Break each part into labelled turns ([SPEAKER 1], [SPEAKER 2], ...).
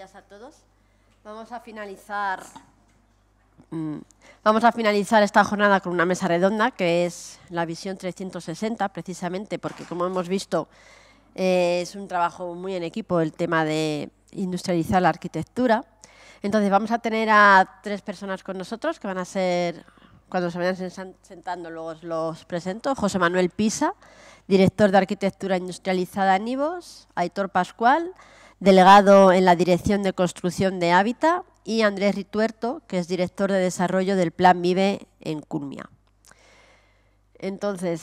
[SPEAKER 1] días a todos. Vamos a finalizar esta jornada con una mesa redonda, que es la visión 360, precisamente porque, como hemos visto, es un trabajo muy en equipo el tema de industrializar la arquitectura. Entonces, vamos a tener a 3 personas con nosotros, que van a ser, cuando se vayan sentando, luego os los presento. José Manuel Pisa, director de Arquitectura Industrializada en IVOS, Aitor Pascual, delegado en la Dirección de Construcción de Hábitat, y Andrés Rituerto, que es director de Desarrollo del Plan Vive en Culmia. Entonces,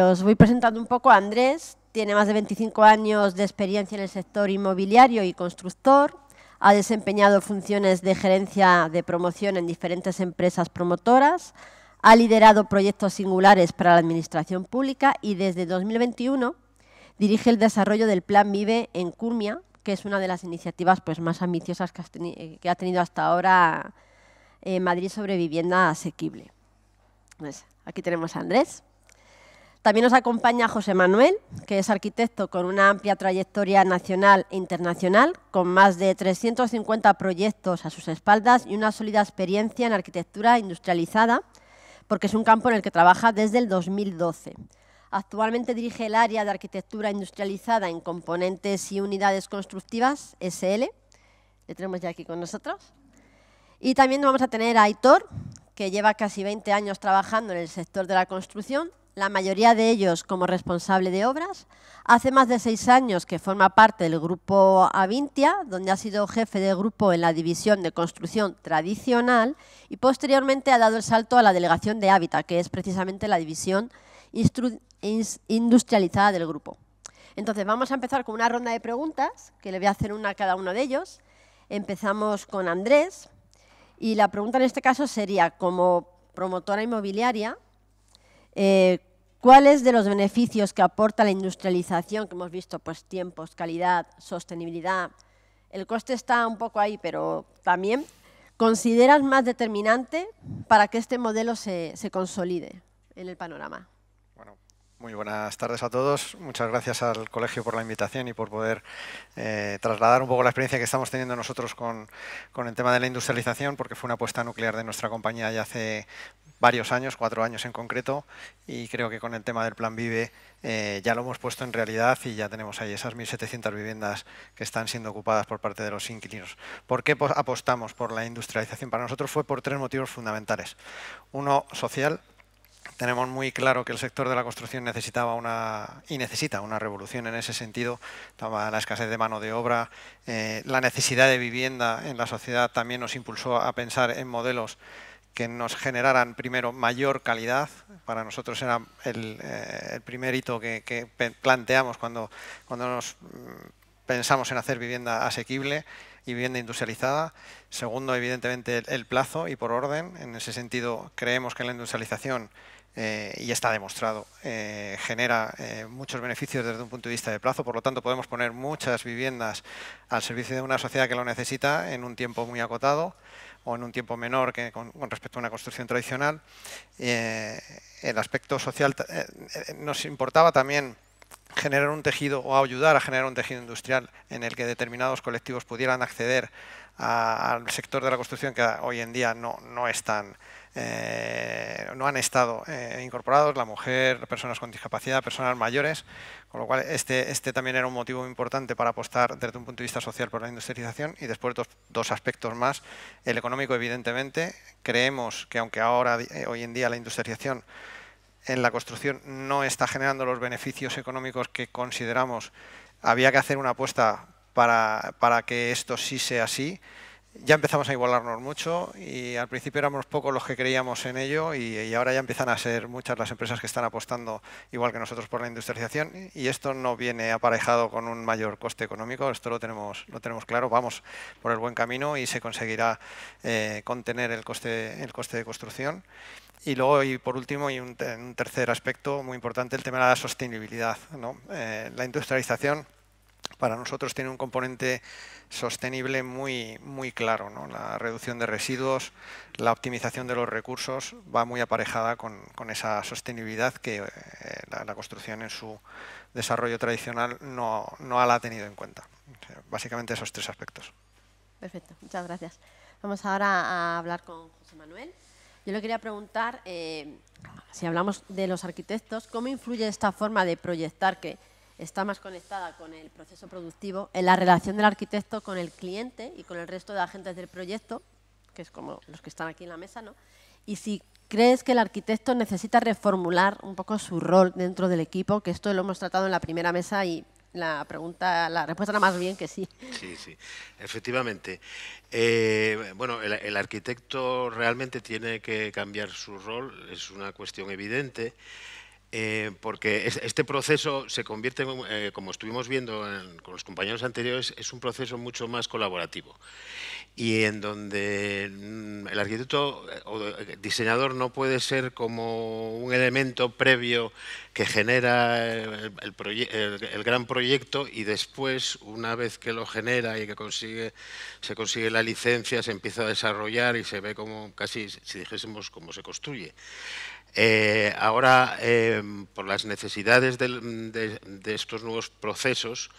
[SPEAKER 1] os voy presentando un poco a Andrés. Tiene más de 25 años de experiencia en el sector inmobiliario y constructor. Ha desempeñado funciones de gerencia de promoción en diferentes empresas promotoras. Ha liderado proyectos singulares para la administración pública y desde 2021 dirige el desarrollo del Plan Vive en Culmia, que es una de las iniciativas más ambiciosas que ha tenido hasta ahora Madrid sobre vivienda asequible. Pues, aquí tenemos a Andrés. También nos acompaña José Manuel, que es arquitecto con una amplia trayectoria nacional e internacional, con más de 350 proyectos a sus espaldas y una sólida experiencia en arquitectura industrializada, porque es un campo en el que trabaja desde el 2012. Actualmente dirige el área de arquitectura industrializada en componentes y unidades constructivas, SL. Le tenemos ya aquí con nosotros. Y también vamos a tener a Aitor, que lleva casi 20 años trabajando en el sector de la construcción, la mayoría de ellos como responsable de obras. Hace más de 6 años que forma parte del grupo Avintia, donde ha sido jefe de grupo en la división de construcción tradicional y posteriormente ha dado el salto a la delegación de Hábitat, que es precisamente la división industrializada del grupo. Entonces, vamos a empezar con una ronda de preguntas, que le voy a hacer una a cada uno de ellos. Empezamos con Andrés, y la pregunta en este caso sería, como promotora inmobiliaria, ¿cuáles de los beneficios que aporta la industrialización, que hemos visto, pues tiempos, calidad, sostenibilidad, el coste está un poco ahí, pero también, consideras más determinante para que este modelo se consolide en el panorama?
[SPEAKER 2] Bueno, muy buenas tardes a todos. Muchas gracias al colegio por la invitación y por poder trasladar un poco la experiencia que estamos teniendo nosotros con el tema de la industrialización, porque fue una apuesta nuclear de nuestra compañía ya hace varios años, 4 años en concreto, y creo que con el tema del Plan Vive ya lo hemos puesto en realidad y ya tenemos ahí esas 1.700 viviendas que están siendo ocupadas por parte de los inquilinos. ¿Por qué apostamos por la industrialización? Para nosotros fue por 3 motivos fundamentales. Uno, social. Tenemos muy claro que el sector de la construcción necesita una revolución en ese sentido. La escasez de mano de obra, la necesidad de vivienda en la sociedad también nos impulsó a pensar en modelos que nos generaran, primero, mayor calidad. Para nosotros era el primer hito que planteamos cuando nos pensamos en hacer vivienda asequible y vivienda industrializada. Segundo, evidentemente, el plazo y por orden. En ese sentido, creemos que la industrialización, y está demostrado, genera muchos beneficios desde un punto de vista de plazo. Por lo tanto, podemos poner muchas viviendas al servicio de una sociedad que lo necesita en un tiempo muy acotado o en un tiempo menor que con respecto a una construcción tradicional. El aspecto social nos importaba también generar un tejido o ayudar a generar un tejido industrial en el que determinados colectivos pudieran acceder al sector de la construcción que hoy en día no han estado incorporados, la mujer, personas con discapacidad, personas mayores, con lo cual este también era un motivo importante para apostar desde un punto de vista social por la industrialización. Y después dos aspectos más. El económico, evidentemente. Creemos que aunque hoy en día la industrialización en la construcción no está generando los beneficios económicos que consideramos, había que hacer una apuesta para que esto sí sea así. Ya empezamos a igualarnos mucho y al principio éramos pocos los que creíamos en ello y ahora ya empiezan a ser muchas las empresas que están apostando, igual que nosotros, por la industrialización, y esto no viene aparejado con un mayor coste económico. Esto lo tenemos claro. Vamos por el buen camino y se conseguirá contener el coste de construcción. Y luego, y por último, y un tercer aspecto muy importante, el tema de la sostenibilidad, ¿no? La industrialización para nosotros tiene un componente sostenible muy claro, ¿no? La reducción de residuos, la optimización de los recursos va muy aparejada con esa sostenibilidad que la construcción en su desarrollo tradicional no la ha tenido en cuenta. Básicamente esos 3 aspectos.
[SPEAKER 1] Perfecto, muchas gracias. Vamos ahora a hablar con José Manuel. Yo le quería preguntar, si hablamos de los arquitectos, ¿cómo influye esta forma de proyectar que está más conectada con el proceso productivo en la relación del arquitecto con el cliente y con el resto de agentes del proyecto, que es como los que están aquí en la mesa, ¿no? Y si crees que el arquitecto necesita reformular un poco su rol dentro del equipo, que esto lo hemos tratado en la primera mesa y la respuesta era más bien que sí.
[SPEAKER 3] Sí, sí, efectivamente. Bueno, el arquitecto realmente tiene que cambiar su rol, es una cuestión evidente, porque este proceso se convierte, como estuvimos viendo con los compañeros anteriores, es un proceso mucho más colaborativo y en donde el arquitecto o diseñador no puede ser como un elemento previo que genera el gran proyecto y después, una vez que lo genera y que se consigue la licencia, se empieza a desarrollar y se ve como casi, si dijésemos, cómo se construye. Ahora, por las necesidades de estos nuevos procesos,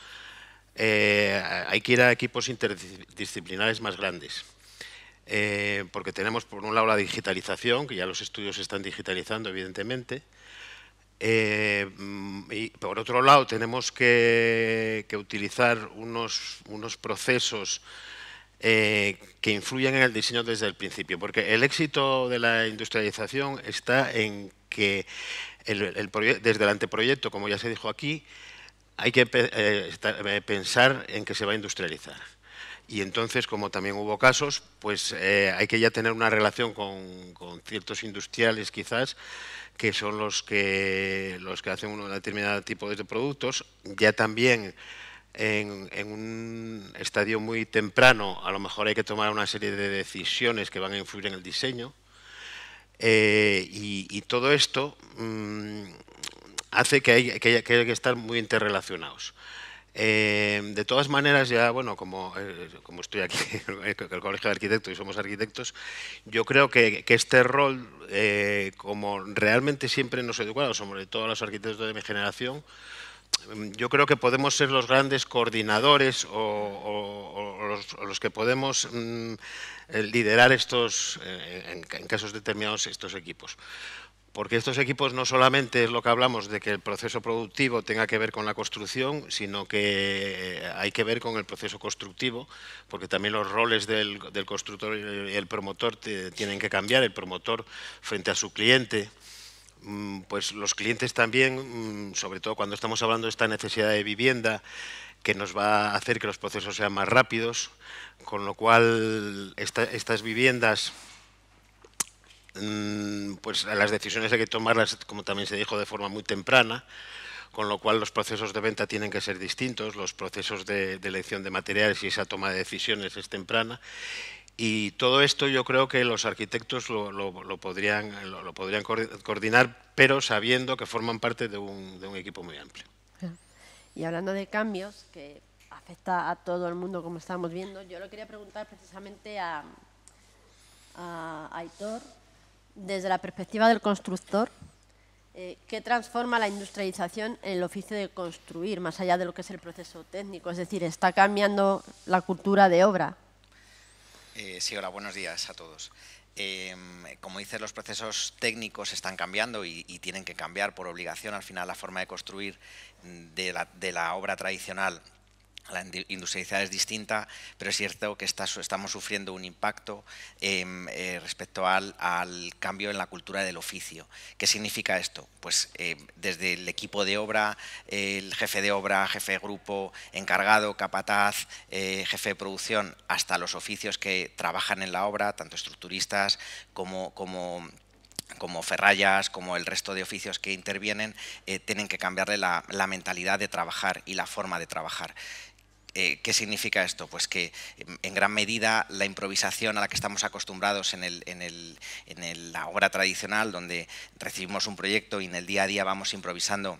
[SPEAKER 3] hay que ir a equipos interdisciplinares más grandes, porque tenemos por un lado la digitalización, que ya los estudios se están digitalizando evidentemente, y por otro lado tenemos que utilizar unos procesos que influyen en el diseño desde el principio, porque el éxito de la industrialización está en que desde el anteproyecto, como ya se dijo aquí, hay que pensar en que se va a industrializar. Y entonces, como también hubo casos, pues hay que ya tener una relación con ciertos industriales quizás, que son los que hacen un determinado tipo de productos, ya también en un estadio muy temprano, a lo mejor hay que tomar una serie de decisiones que van a influir en el diseño, y todo esto hace que hay que estar muy interrelacionados. De todas maneras, ya, bueno, como estoy aquí en el Colegio de Arquitectos y somos arquitectos, yo creo que este rol, como realmente siempre nos educaron, sobre todo los arquitectos de mi generación, yo creo que podemos ser los grandes coordinadores o los que podemos liderar estos, en casos determinados, estos equipos. Porque estos equipos no solamente es lo que hablamos de que el proceso productivo tenga que ver con la construcción, sino que hay que ver con el proceso constructivo, porque también los roles del constructor y el promotor tienen que cambiar. El promotor frente a su cliente, pues los clientes también, sobre todo cuando estamos hablando de esta necesidad de vivienda, que nos va a hacer que los procesos sean más rápidos, con lo cual estas viviendas, pues las decisiones hay que tomarlas, como también se dijo, de forma muy temprana, con lo cual los procesos de venta tienen que ser distintos, los procesos de elección de materiales y esa toma de decisiones es temprana. Y todo esto yo creo que los arquitectos lo podrían coordinar, pero sabiendo que forman parte de un equipo muy amplio.
[SPEAKER 1] Y hablando de cambios que afecta a todo el mundo, como estamos viendo, yo le quería preguntar precisamente a Aitor, desde la perspectiva del constructor, ¿qué transforma la industrialización en el oficio de construir, más allá de lo que es el proceso técnico? Es decir, ¿está cambiando la cultura de obra?
[SPEAKER 4] Sí, hola, buenos días a todos. Como dices, los procesos técnicos están cambiando y tienen que cambiar por obligación. Al final, la forma de construir de la obra tradicional la industrialización es distinta, pero es cierto que estamos sufriendo un impacto respecto al cambio en la cultura del oficio. ¿Qué significa esto? Pues desde el equipo de obra, el jefe de obra, jefe de grupo, encargado, capataz, jefe de producción, hasta los oficios que trabajan en la obra, tanto estructuristas como ferrallas, como el resto de oficios que intervienen, tienen que cambiarle la mentalidad de trabajar y la forma de trabajar. ¿Qué significa esto? Pues que en gran medida la improvisación a la que estamos acostumbrados en la obra tradicional, donde recibimos un proyecto y en el día a día vamos improvisando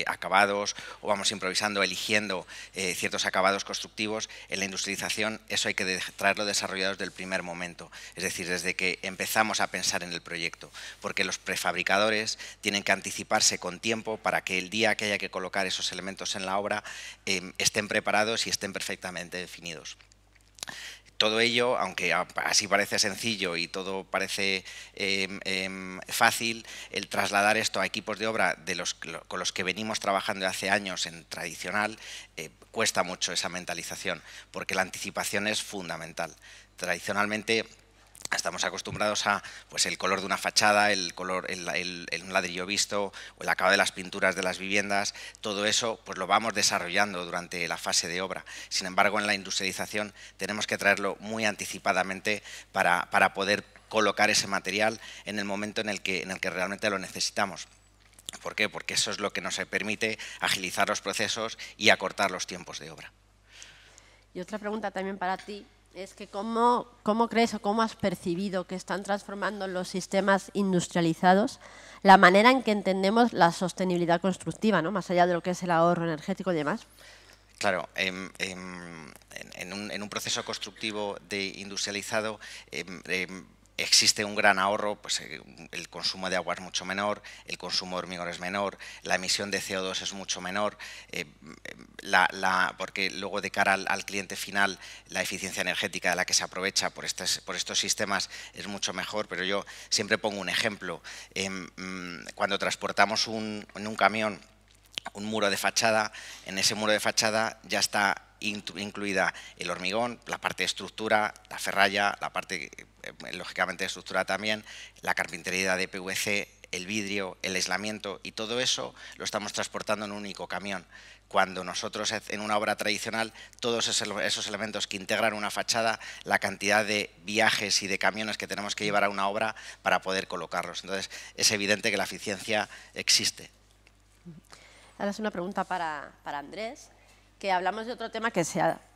[SPEAKER 4] acabados o vamos improvisando, eligiendo ciertos acabados constructivos, en la industrialización eso hay que traerlo desarrollado desde el primer momento, es decir, desde que empezamos a pensar en el proyecto, porque los prefabricadores tienen que anticiparse con tiempo para que el día que haya que colocar esos elementos en la obra estén preparados y estén perfectamente definidos. Todo ello, aunque así parece sencillo y todo parece fácil, el trasladar esto a equipos de obra con los que venimos trabajando hace años en tradicional, cuesta mucho esa mentalización, porque la anticipación es fundamental. Tradicionalmente estamos acostumbrados a pues, el color de una fachada, el ladrillo visto, o el acabado de las pinturas de las viviendas, todo eso pues, lo vamos desarrollando durante la fase de obra. Sin embargo, en la industrialización tenemos que traerlo muy anticipadamente para poder colocar ese material en el momento en el que realmente lo necesitamos. ¿Por qué? Porque eso es lo que nos permite agilizar los procesos y acortar los tiempos de obra.
[SPEAKER 1] Y otra pregunta también para ti. Es que ¿cómo crees o cómo has percibido que están transformando los sistemas industrializados la manera en que entendemos la sostenibilidad constructiva, ¿no? Más allá de lo que es el ahorro energético y demás?
[SPEAKER 4] Claro, en un proceso constructivo de industrializado existe un gran ahorro, pues el consumo de agua es mucho menor, el consumo de hormigón es menor, la emisión de CO2 es mucho menor, porque luego de cara al cliente final la eficiencia energética de la que se aprovecha por estos sistemas es mucho mejor, pero yo siempre pongo un ejemplo. Cuando transportamos en un camión un muro de fachada, en ese muro de fachada ya está incluida el hormigón, la parte de estructura, la ferralla, la parte lógicamente de estructura también, la carpintería de PVC, el vidrio, el aislamiento, y todo eso lo estamos transportando en un único camión. Cuando nosotros en una obra tradicional, todos esos elementos que integran una fachada, la cantidad de viajes y de camiones que tenemos que llevar a una obra para poder colocarlos. Entonces, es evidente que la eficiencia existe.
[SPEAKER 1] Ahora es una pregunta para Andrés, que hablamos de otro tema que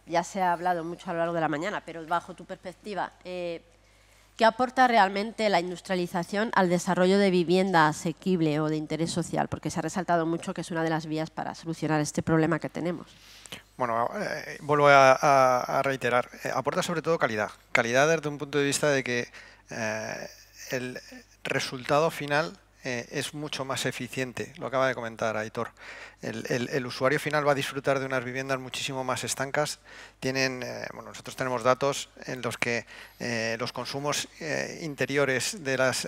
[SPEAKER 1] ya se ha hablado mucho a lo largo de la mañana, pero bajo tu perspectiva, ¿qué aporta realmente la industrialización al desarrollo de vivienda asequible o de interés social? Porque se ha resaltado mucho que es una de las vías para solucionar este problema que tenemos.
[SPEAKER 2] Bueno, vuelvo a reiterar, aporta sobre todo calidad. Calidad desde un punto de vista de que el resultado final es mucho más eficiente, lo acaba de comentar Aitor. El usuario final va a disfrutar de unas viviendas muchísimo más estancas. Bueno, nosotros tenemos datos en los que los consumos interiores de las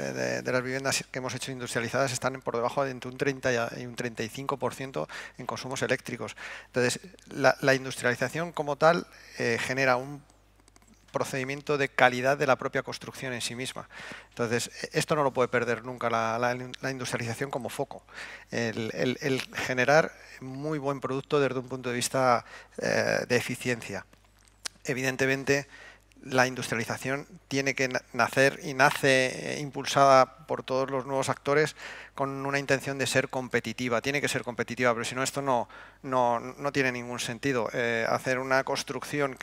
[SPEAKER 2] viviendas que hemos hecho industrializadas están por debajo de entre un 30 y un 35% en consumos eléctricos. Entonces, la industrialización como tal genera un procedimiento de calidad de la propia construcción en sí misma. Entonces, esto no lo puede perder nunca la industrialización como foco. El generar muy buen producto desde un punto de vista de eficiencia. Evidentemente, la industrialización tiene que nacer y nace impulsada por todos los nuevos actores con una intención de ser competitiva. Tiene que ser competitiva, pero si no, esto no tiene ningún sentido. Hacer una construcción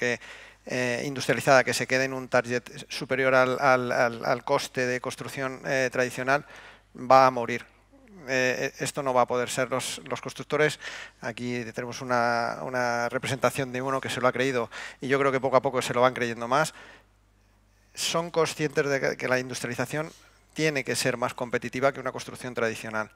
[SPEAKER 2] industrializada que se quede en un target superior al coste de construcción tradicional va a morir. Esto no va a poder ser. Los constructores, aquí tenemos una representación de uno que se lo ha creído y yo creo que poco a poco se lo van creyendo más, son conscientes de que la industrialización tiene que ser más competitiva que una construcción tradicional,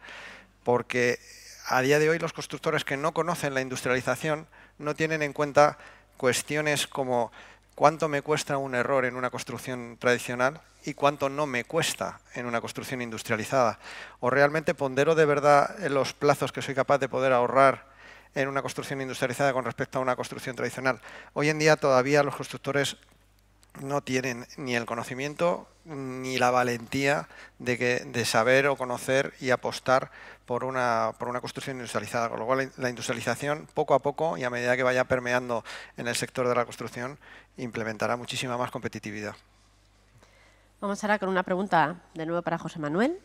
[SPEAKER 2] porque a día de hoy los constructores que no conocen la industrialización no tienen en cuenta cuestiones como cuánto me cuesta un error en una construcción tradicional y cuánto no me cuesta en una construcción industrializada. O realmente pondero de verdad los plazos que soy capaz de poder ahorrar en una construcción industrializada con respecto a una construcción tradicional. Hoy en día todavía los constructores no tienen ni el conocimiento ni la valentía de saber o conocer y apostar por una construcción industrializada, con lo cual la industrialización poco a poco y a medida que vaya permeando en el sector de la construcción implementará muchísima más competitividad.
[SPEAKER 1] Vamos ahora con una pregunta de nuevo para José Manuel.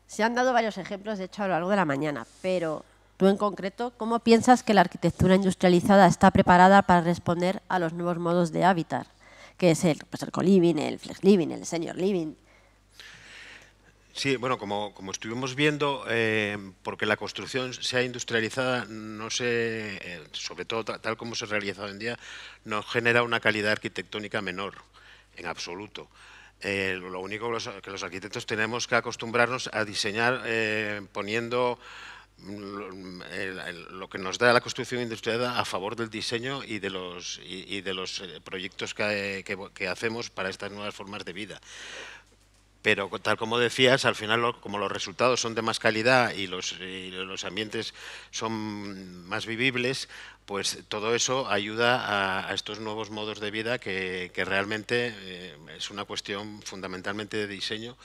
[SPEAKER 1] Se han dado varios ejemplos, de hecho, a lo largo de la mañana, pero tú en concreto, ¿cómo piensas que la arquitectura industrializada está preparada para responder a los nuevos modos de hábitat? Que es el co-living, el flex living, el senior living.
[SPEAKER 3] Sí, bueno, como estuvimos viendo, porque la construcción sea industrializada, no sé, sobre todo tal como se realiza hoy en día, no genera una calidad arquitectónica menor, en absoluto. Lo único que los arquitectos tenemos que acostumbrarnos a diseñar poniendo lo que nos da la construcción industrial a favor del diseño y de los proyectos que hacemos para estas nuevas formas de vida. Pero tal como decías, al final, como los resultados son de más calidad y los ambientes son más vivibles, pues todo eso ayuda a estos nuevos modos de vida que realmente es una cuestión fundamentalmente de diseño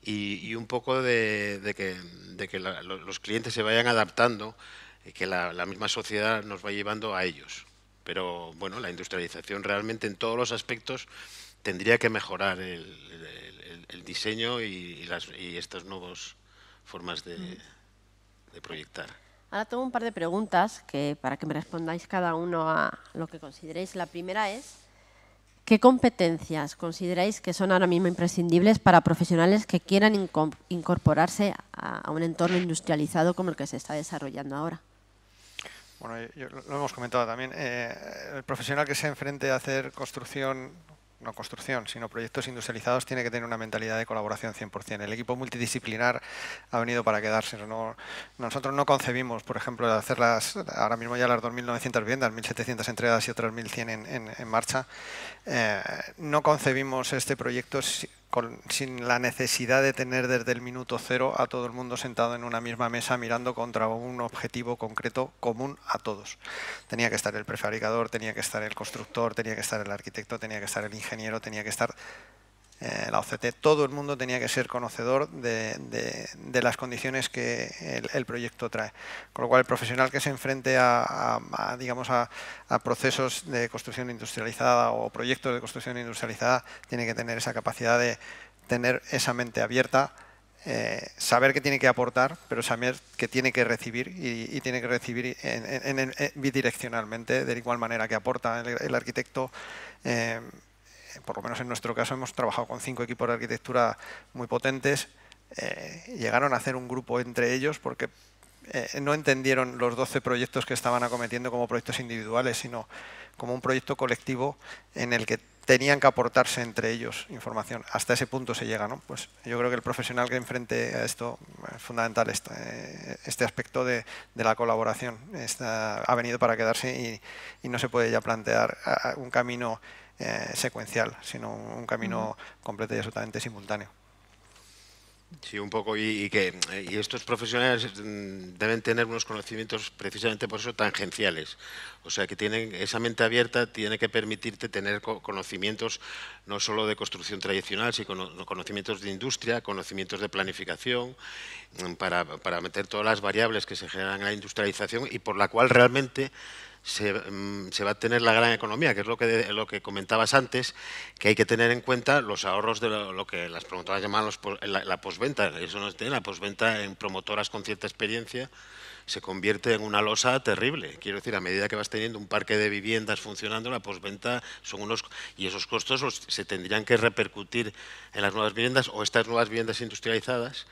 [SPEAKER 3] y un poco de que los clientes se vayan adaptando y que la misma sociedad nos va llevando a ellos. Pero bueno, la industrialización realmente en todos los aspectos tendría que mejorar el diseño y estas nuevas formas de proyectar.
[SPEAKER 1] Ahora tengo un par de preguntas para que me respondáis cada uno a lo que consideréis. La primera es, ¿qué competencias consideráis que son ahora mismo imprescindibles para profesionales que quieran incorporarse a un entorno industrializado como el que se está desarrollando ahora?
[SPEAKER 2] Bueno, lo hemos comentado también. El profesional que se enfrente a hacer no construcción, sino proyectos industrializados, tiene que tener una mentalidad de colaboración 100%. El equipo multidisciplinar ha venido para quedarse. Nosotros no concebimos, por ejemplo, hacer ahora mismo ya las 2.900 viviendas, 1.700 entregadas y otras 1.100 en marcha. No concebimos este proyecto sin la necesidad de tener desde el minuto cero a todo el mundo sentado en una misma mesa mirando contra un objetivo concreto común a todos. Tenía que estar el prefabricador, tenía que estar el constructor, tenía que estar el arquitecto, tenía que estar el ingeniero, tenía que estar la OCT. Todo el mundo tenía que ser conocedor de las condiciones que el proyecto trae. Con lo cual, el profesional que se enfrente a procesos de construcción industrializada o proyectos de construcción industrializada tiene que tener esa capacidad de tener esa mente abierta, saber que tiene que aportar, pero saber que tiene que recibir y tiene que recibir bidireccionalmente, de igual manera que aporta el arquitecto. Por lo menos en nuestro caso hemos trabajado con 5 equipos de arquitectura muy potentes. Llegaron a hacer un grupo entre ellos porque no entendieron los 12 proyectos que estaban acometiendo como proyectos individuales, sino como un proyecto colectivo en el que tenían que aportarse entre ellos información. Hasta ese punto se llega, ¿no? Pues yo creo que el profesional que enfrente a esto es fundamental. Este aspecto de la colaboración ha venido para quedarse y no se puede ya plantear un camino secuencial, sino un camino completo y absolutamente simultáneo.
[SPEAKER 3] Sí, un poco, y estos profesionales deben tener unos conocimientos precisamente por eso tangenciales. O sea, que tienen esa mente abierta, tiene que permitirte tener conocimientos no solo de construcción tradicional, sino conocimientos de industria, conocimientos de planificación, para meter todas las variables que se generan en la industrialización y por la cual realmente se va a tener la gran economía, que es lo que comentabas antes, que hay que tener en cuenta los ahorros de lo que las promotoras llaman la posventa. Eso no tiene la posventa en promotoras con cierta experiencia, se convierte en una losa terrible. Quiero decir, a medida que vas teniendo un parque de viviendas funcionando, la posventa son y esos costos se tendrían que repercutir en las nuevas viviendas o estas nuevas viviendas industrializadas,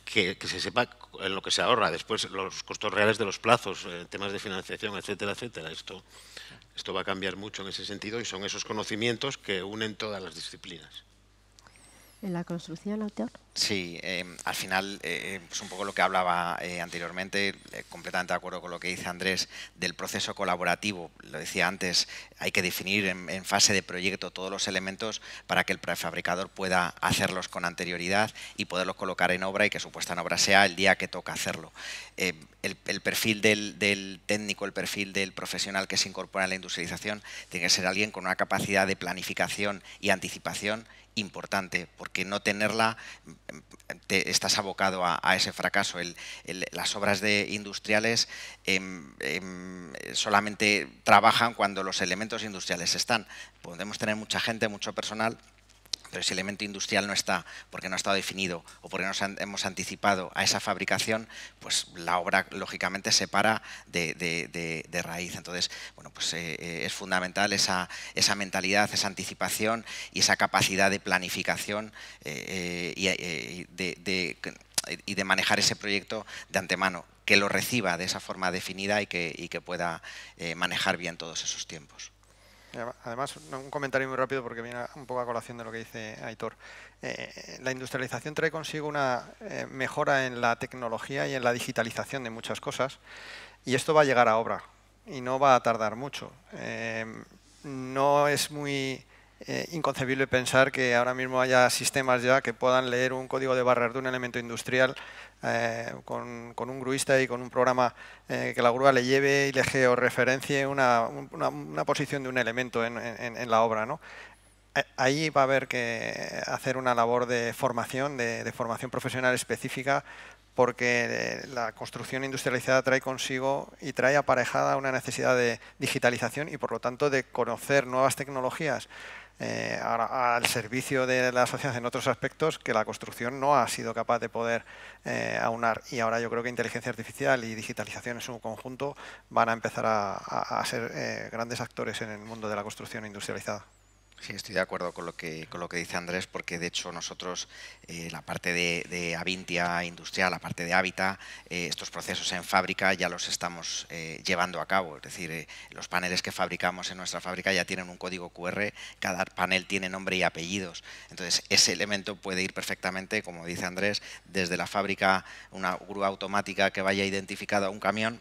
[SPEAKER 3] que se sepa en lo que se ahorra, después los costos reales de los plazos, temas de financiación, etcétera, etcétera. Esto va a cambiar mucho en ese sentido y son esos conocimientos que unen todas las disciplinas.
[SPEAKER 1] ¿En la construcción, autor?
[SPEAKER 4] Sí, al final es un poco lo que hablaba anteriormente, completamente de acuerdo con lo que dice Andrés, del proceso colaborativo. Lo decía antes, hay que definir en fase de proyecto todos los elementos para que el prefabricador pueda hacerlos con anterioridad y poderlos colocar en obra y que su puesta en obra sea el día que toca hacerlo. El perfil del técnico, el perfil del profesional que se incorpora en la industrialización tiene que ser alguien con una capacidad de planificación y anticipación importante, porque no tenerla estás abocado a ese fracaso. Las obras industriales solamente trabajan cuando los elementos industriales están. Podemos tener mucha gente, mucho personal, pero si el elemento industrial no está, porque no ha estado definido o porque no hemos anticipado a esa fabricación, pues la obra lógicamente se para de raíz. Entonces, bueno, pues es fundamental esa mentalidad, esa anticipación y esa capacidad de planificación y de manejar ese proyecto de antemano, que lo reciba de esa forma definida y que pueda manejar bien todos esos tiempos.
[SPEAKER 2] Además, un comentario muy rápido porque viene un poco a colación de lo que dice Aitor. La industrialización trae consigo una mejora en la tecnología y en la digitalización de muchas cosas, y esto va a llegar a obra y no va a tardar mucho. No es muy inconcebible pensar que ahora mismo haya sistemas ya que puedan leer un código de barras de un elemento industrial con un gruista y con un programa que la grúa le lleve y le georreferencie una posición de un elemento en la obra, ¿no? Ahí va a haber que hacer una labor de formación, de formación profesional específica, porque la construcción industrializada trae consigo y trae aparejada una necesidad de digitalización y, por lo tanto, de conocer nuevas tecnologías al servicio de la sociedad en otros aspectos que la construcción no ha sido capaz de poder aunar. Y ahora yo creo que inteligencia artificial y digitalización en su conjunto van a empezar a ser grandes actores en el mundo de la construcción industrializada.
[SPEAKER 4] Sí, estoy de acuerdo con lo que dice Andrés, porque de hecho nosotros, la parte de Avintia Industrial, la parte de Habita, estos procesos en fábrica ya los estamos llevando a cabo. Es decir, los paneles que fabricamos en nuestra fábrica ya tienen un código QR, cada panel tiene nombre y apellidos. Entonces, ese elemento puede ir perfectamente, como dice Andrés, desde la fábrica, una grúa automática que vaya identificada a un camión,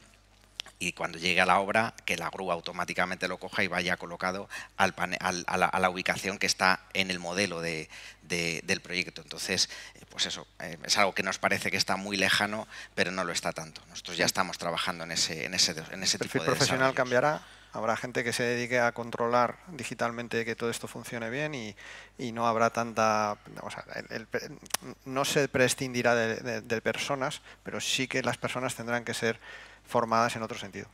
[SPEAKER 4] y cuando llegue a la obra, que la grúa automáticamente lo coja y vaya colocado a la ubicación que está en el modelo del proyecto. Entonces, pues eso, es algo que nos parece que está muy lejano, pero no lo está tanto. Nosotros ya estamos trabajando en ese tipo de desarrollos.
[SPEAKER 2] El perfil profesional cambiará. Habrá gente que se dedique a controlar digitalmente que todo esto funcione bien y no habrá tanta... O sea, no se prescindirá de personas, pero sí que las personas tendrán que ser formadas en otro sentido.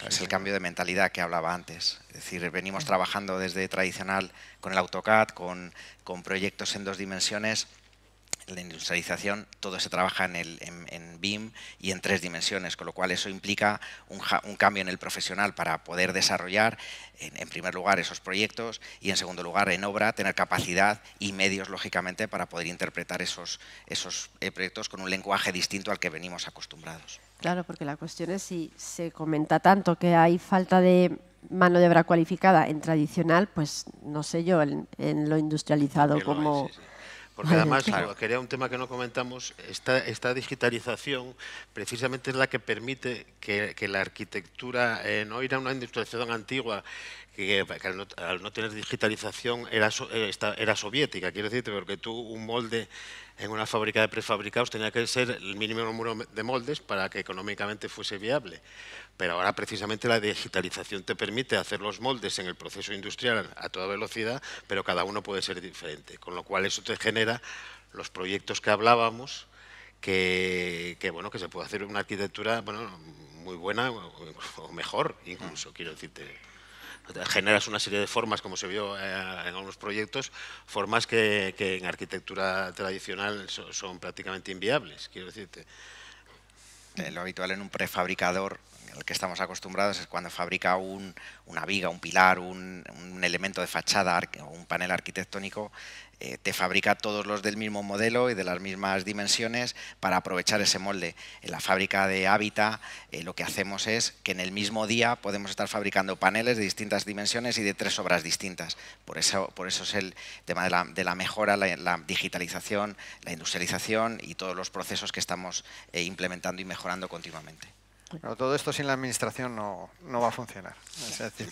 [SPEAKER 4] Es el cambio de mentalidad que hablaba antes. Es decir, venimos trabajando desde tradicional con el AutoCAD, con proyectos en 2 dimensiones. En la industrialización todo se trabaja en BIM y en 3 dimensiones, con lo cual eso implica un cambio en el profesional para poder desarrollar, en primer lugar, esos proyectos y, en segundo lugar, en obra, tener capacidad y medios, lógicamente, para poder interpretar esos proyectos con un lenguaje distinto al que venimos acostumbrados.
[SPEAKER 1] Claro, porque la cuestión es si se comenta tanto que hay falta de mano de obra cualificada en tradicional, pues no sé yo, en lo industrializado como...
[SPEAKER 3] Sí, sí. Porque además, claro, quería un tema que no comentamos, esta digitalización precisamente es la que permite que la arquitectura, no ir a una industrialización antigua, que al no tener digitalización era soviética, quiero decirte, porque tú un molde en una fábrica de prefabricados tenía que ser el mínimo número de moldes para que económicamente fuese viable. Pero ahora precisamente la digitalización te permite hacer los moldes en el proceso industrial a toda velocidad, pero cada uno puede ser diferente, con lo cual eso te genera los proyectos que hablábamos, que bueno, que se puede hacer una arquitectura muy buena o mejor incluso, quiero decirte. Generas una serie de formas, como se vio en algunos proyectos, formas que en arquitectura tradicional son prácticamente inviables, quiero decirte.
[SPEAKER 4] Lo habitual en un prefabricador, al que estamos acostumbrados, es cuando fabrica una viga, un pilar, un elemento de fachada o un panel arquitectónico, te fabrica todos los del mismo modelo y de las mismas dimensiones para aprovechar ese molde. En la fábrica de Habita lo que hacemos es que en el mismo día podemos estar fabricando paneles de distintas dimensiones y de 3 obras distintas. Por eso es el tema de la mejora, la digitalización, la industrialización y todos los procesos que estamos implementando y mejorando continuamente.
[SPEAKER 2] Pero todo esto sin la administración no va a funcionar. Es decir,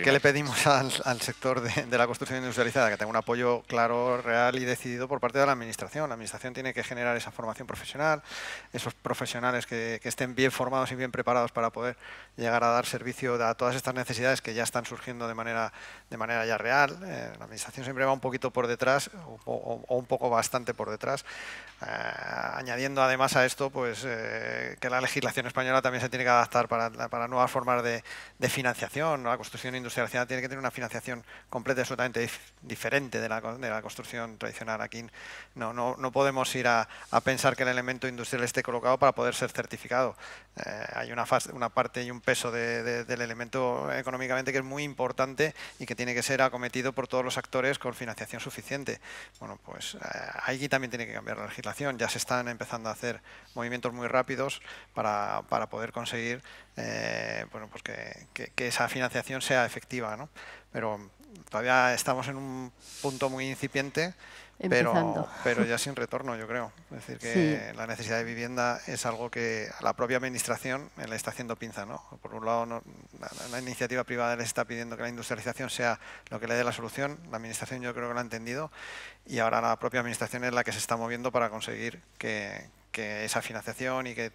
[SPEAKER 2] ¿qué le pedimos al sector de la construcción industrializada? Que tenga un apoyo claro, real y decidido por parte de la administración. La administración tiene que generar esa formación profesional, esos profesionales que estén bien formados y bien preparados para poder llegar a dar servicio a todas estas necesidades que ya están surgiendo de manera ya real. La administración siempre va un poquito por detrás o un poco bastante por detrás, añadiendo además a esto pues que la legislación española también se tiene que adaptar para nuevas formas de financiación. La construcción industrializada tiene que tener una financiación completa y absolutamente diferente de la construcción tradicional. Aquí no podemos ir a pensar que el elemento industrial esté colocado para poder ser certificado. Hay una parte y un peso del elemento económicamente que es muy importante y que tiene que ser acometido por todos los actores con financiación suficiente. Bueno, pues aquí también tiene que cambiar la legislación. Ya se están empezando a hacer movimientos muy rápidos para para poder conseguir bueno, pues que esa financiación sea efectiva, ¿no? Pero todavía estamos en un punto muy incipiente, pero ya sin retorno, yo creo. Es decir, que la necesidad de vivienda es algo que a la propia administración le está haciendo pinza, ¿no? Por un lado, la iniciativa privada les está pidiendo que la industrialización sea lo que le dé la solución. La administración yo creo que lo ha entendido y ahora la propia administración es la que se está moviendo para conseguir que esa financiación y que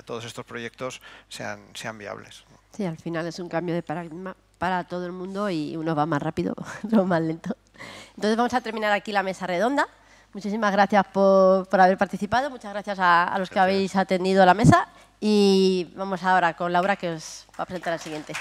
[SPEAKER 2] todos estos proyectos sean viables.
[SPEAKER 1] Sí, al final es un cambio de paradigma para todo el mundo y uno va más rápido, otro más lento. Entonces vamos a terminar aquí la mesa redonda. Muchísimas gracias por haber participado, muchas gracias a los que habéis atendido la mesa y vamos ahora con Laura, que os va a presentar el siguiente.